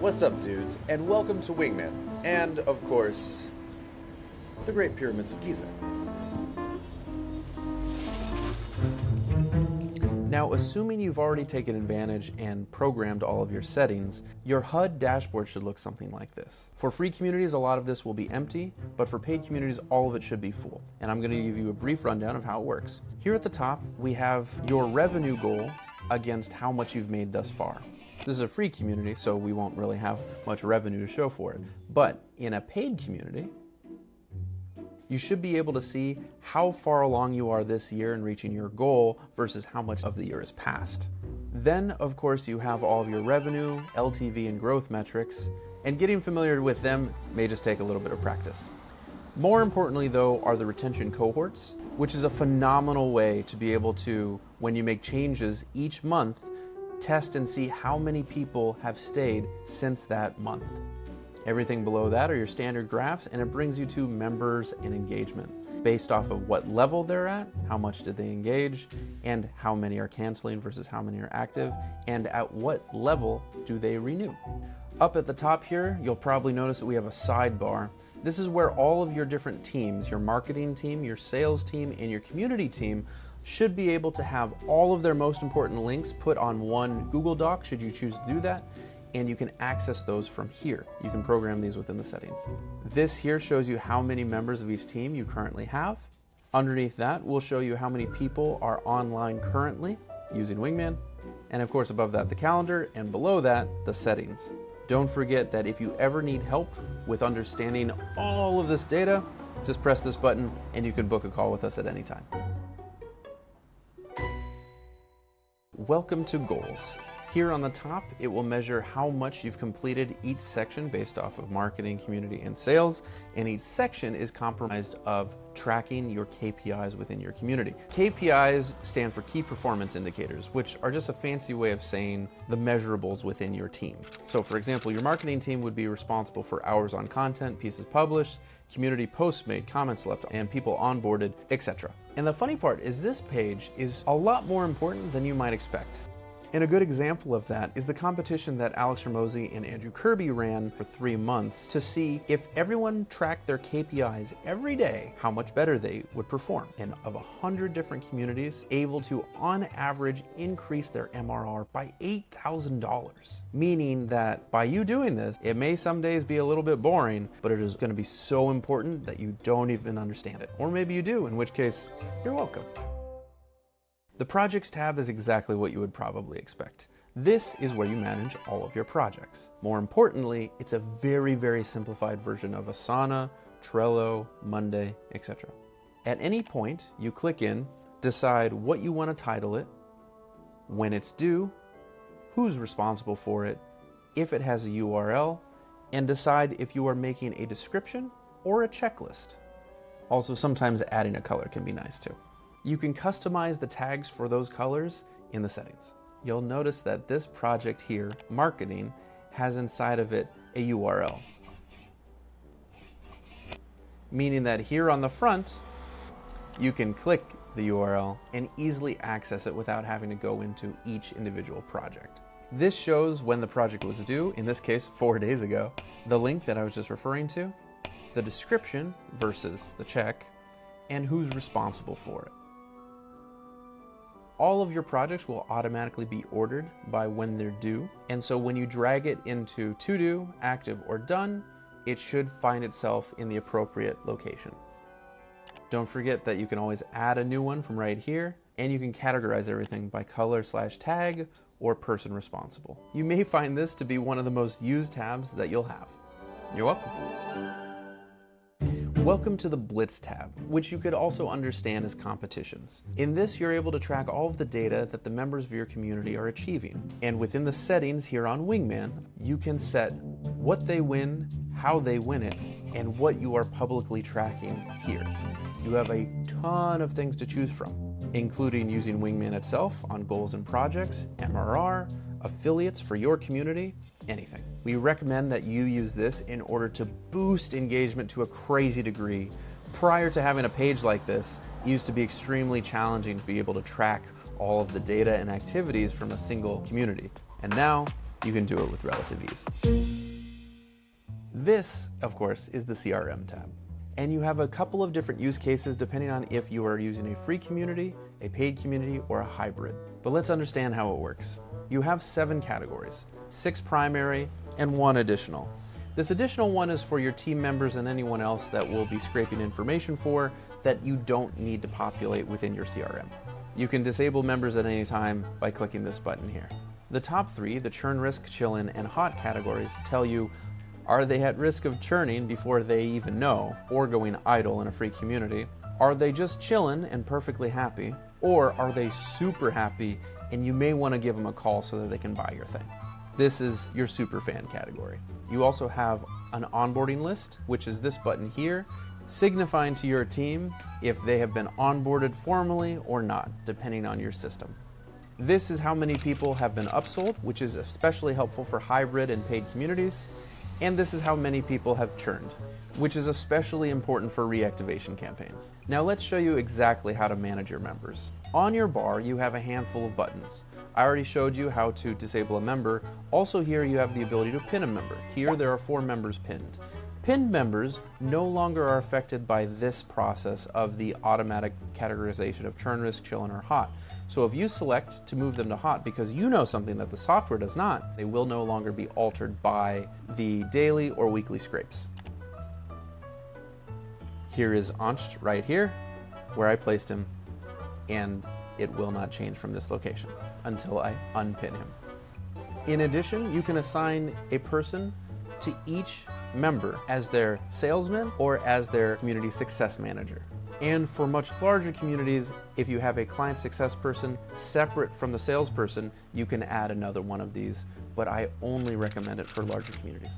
What's up, dudes, and welcome to Wingman, and, of course, the Great Pyramids of Giza. Now, assuming you've already taken advantage and programmed all of your settings, your HUD dashboard should look something like this. For free communities, a lot of this will be empty, but for paid communities, all of it should be full. And I'm going to give you a brief rundown of how it works. Here at the top, we have your revenue goal against how much you've made thus far. This is a free community, so we won't really have much revenue to show for it. But in a paid community, you should be able to see how far along you are this year in reaching your goal versus how much of the year has passed. Then, of course, you have all of your revenue, LTV, and growth metrics, and getting familiar with them may just take a little bit of practice. More importantly, though, are the retention cohorts, which is a phenomenal way to be able to, when you make changes each month, test and see how many people have stayed since that month. Everything below that are your standard graphs, and it brings you to members and engagement based off of what level they're at, how much did they engage, and how many are canceling versus how many are active, and at what level do they renew. Up at the top here, you'll probably notice that we have a sidebar. This is where all of your different teams, your marketing team, your sales team, and your community team should be able to have all of their most important links put on one Google Doc, should you choose to do that, and you can access those from here. You can program these within the settings. This here shows you how many members of each team you currently have. Underneath that, we'll show you how many people are online currently using Wingman, and of course above that the calendar, and below that the settings. Don't forget that if you ever need help with understanding all of this data, just press this button and you can book a call with us at any time. Welcome to Goals. Here on the top, it will measure how much you've completed each section based off of marketing, community, and sales, and each section is comprised of tracking your KPIs within your community. KPIs stand for key performance indicators, which are just a fancy way of saying the measurables within your team. So for example, your marketing team would be responsible for hours on content, pieces published, community posts made, comments left, and people onboarded, etc. And the funny part is this page is a lot more important than you might expect. And a good example of that is the competition that Alex Hormozi and Andrew Kirby ran for 3 months to see if everyone tracked their KPIs every day, how much better they would perform. And of 100 different communities, able to, on average, increase their MRR by $8,000. Meaning that by you doing this, it may some days be a little bit boring, but it is going to be so important that you don't even understand it. Or maybe you do, in which case, you're welcome. The Projects tab is exactly what you would probably expect. This is where you manage all of your projects. More importantly, it's a very, very simplified version of Asana, Trello, Monday, etc. At any point, you click in, decide what you want to title it, when it's due, who's responsible for it, if it has a URL, and decide if you are making a description or a checklist. Also, sometimes adding a color can be nice too. You can customize the tags for those colors in the settings. You'll notice that this project here, marketing, has inside of it a URL. Meaning that here on the front, you can click the URL and easily access it without having to go into each individual project. This shows when the project was due, in this case 4 days ago, the link that I was just referring to, the description versus the check, and who's responsible for it. All of your projects will automatically be ordered by when they're due, and so when you drag it into to do, active, or done, it should find itself in the appropriate location. Don't forget that you can always add a new one from right here, and you can categorize everything by color/tag or person responsible. You may find this to be one of the most used tabs that you'll have. You're welcome. Welcome to the Blitz tab, which you could also understand as competitions. In this, you're able to track all of the data that the members of your community are achieving. And within the settings here on Wingman, you can set what they win, how they win it, and what you are publicly tracking here. You have a ton of things to choose from, including using Wingman itself on goals and projects, MRR, affiliates for your community, anything. We recommend that you use this in order to boost engagement to a crazy degree. Prior to having a page like this, it used to be extremely challenging to be able to track all of the data and activities from a single community. And now you can do it with relative ease. This, of course, is the CRM tab. And you have a couple of different use cases depending on if you are using a free community, a paid community, or a hybrid. But let's understand how it works. You have 7 categories, 6 primary and 1 additional. This additional one is for your team members and anyone else that will be scraping information for that you don't need to populate within your CRM. You can disable members at any time by clicking this button here. The top 3, the churn risk, chillin', and hot categories, tell you are they at risk of churning before they even know, or going idle in a free community? Are they just chilling and perfectly happy? Or are they super happy and you may want to give them a call so that they can buy your thing? This is your super fan category. You also have an onboarding list, which is this button here, signifying to your team if they have been onboarded formally or not, depending on your system. This is how many people have been upsold, which is especially helpful for hybrid and paid communities. And this is how many people have churned, which is especially important for reactivation campaigns. Now let's show you exactly how to manage your members. On your bar, you have a handful of buttons. I already showed you how to disable a member. Also here you have the ability to pin a member. Here there are 4 members pinned. Pinned members no longer are affected by this process of the automatic categorization of churn risk, chillin', or hot. So if you select to move them to hot because you know something that the software does not, they will no longer be altered by the daily or weekly scrapes. Here is Ancht right here, where I placed him, and it will not change from this location until I unpin him. In addition, you can assign a person to each member as their salesman or as their community success manager. And for much larger communities, if you have a client success person separate from the salesperson, you can add another one of these, but I only recommend it for larger communities.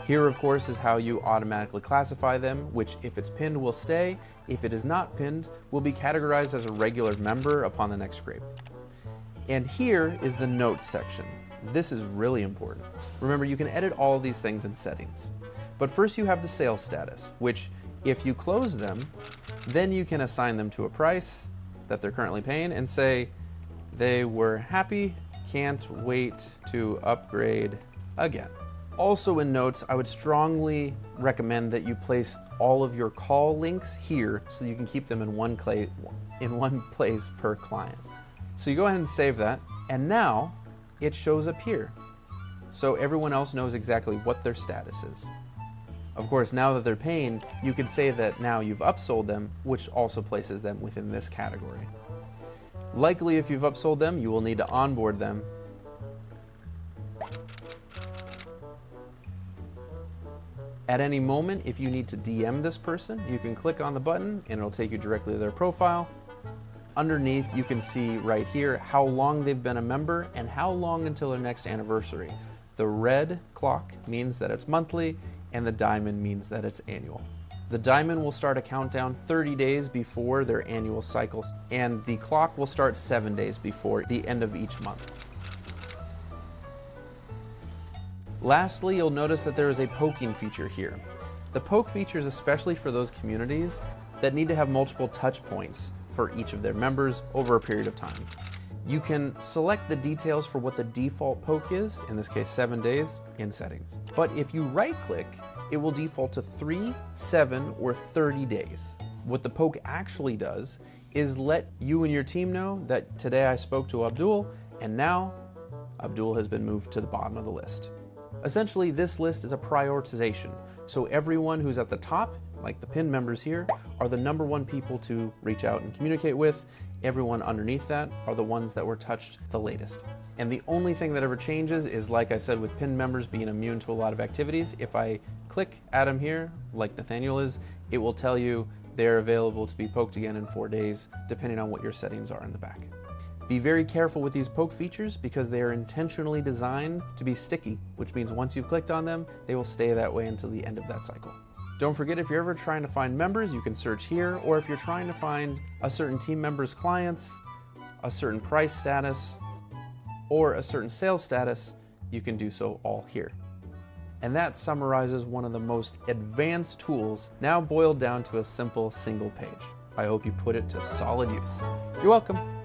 Here, of course, is how you automatically classify them, which if it's pinned will stay, if it is not pinned, will be categorized as a regular member upon the next scrape. And here is the notes section. This is really important. Remember, you can edit all of these things in settings. But first you have the sales status, which if you close them, then you can assign them to a price that they're currently paying and say they were happy, can't wait to upgrade again. Also in notes, I would strongly recommend that you place all of your call links here so you can keep them in one place per client. So you go ahead and save that, and now it shows up here. So everyone else knows exactly what their status is. Of course, now that they're paying, you can say that now you've upsold them, which also places them within this category. Likely, if you've upsold them, you will need to onboard them. At any moment, if you need to DM this person, you can click on the button and it'll take you directly to their profile. Underneath, you can see right here how long they've been a member and how long until their next anniversary. The red clock means that it's monthly, and the diamond means that it's annual. The diamond will start a countdown 30 days before their annual cycle, and the clock will start 7 days before the end of each month. Lastly, you'll notice that there is a poking feature here. The poke feature is especially for those communities that need to have multiple touch points for each of their members over a period of time. You can select the details for what the default poke is, in this case 7 days, in settings. But if you right click, it will default to 3, 7, or 30 days. What the poke actually does is let you and your team know that today I spoke to Abdul, and now Abdul has been moved to the bottom of the list. Essentially, this list is a prioritization. So everyone who's at the top, like the pinned members here, are the #1 people to reach out and communicate with. Everyone underneath that are the ones that were touched the latest. And the only thing that ever changes is, like I said, with pinned members being immune to a lot of activities, if I click Adam here, like Nathaniel is, it will tell you they're available to be poked again in 4 days, depending on what your settings are in the back. Be very careful with these poke features because they are intentionally designed to be sticky, which means once you've clicked on them, they will stay that way until the end of that cycle. Don't forget, if you're ever trying to find members, you can search here, or if you're trying to find a certain team member's clients, a certain price status, or a certain sales status, you can do so all here. And that summarizes one of the most advanced tools, now boiled down to a simple single page. I hope you put it to solid use. You're welcome.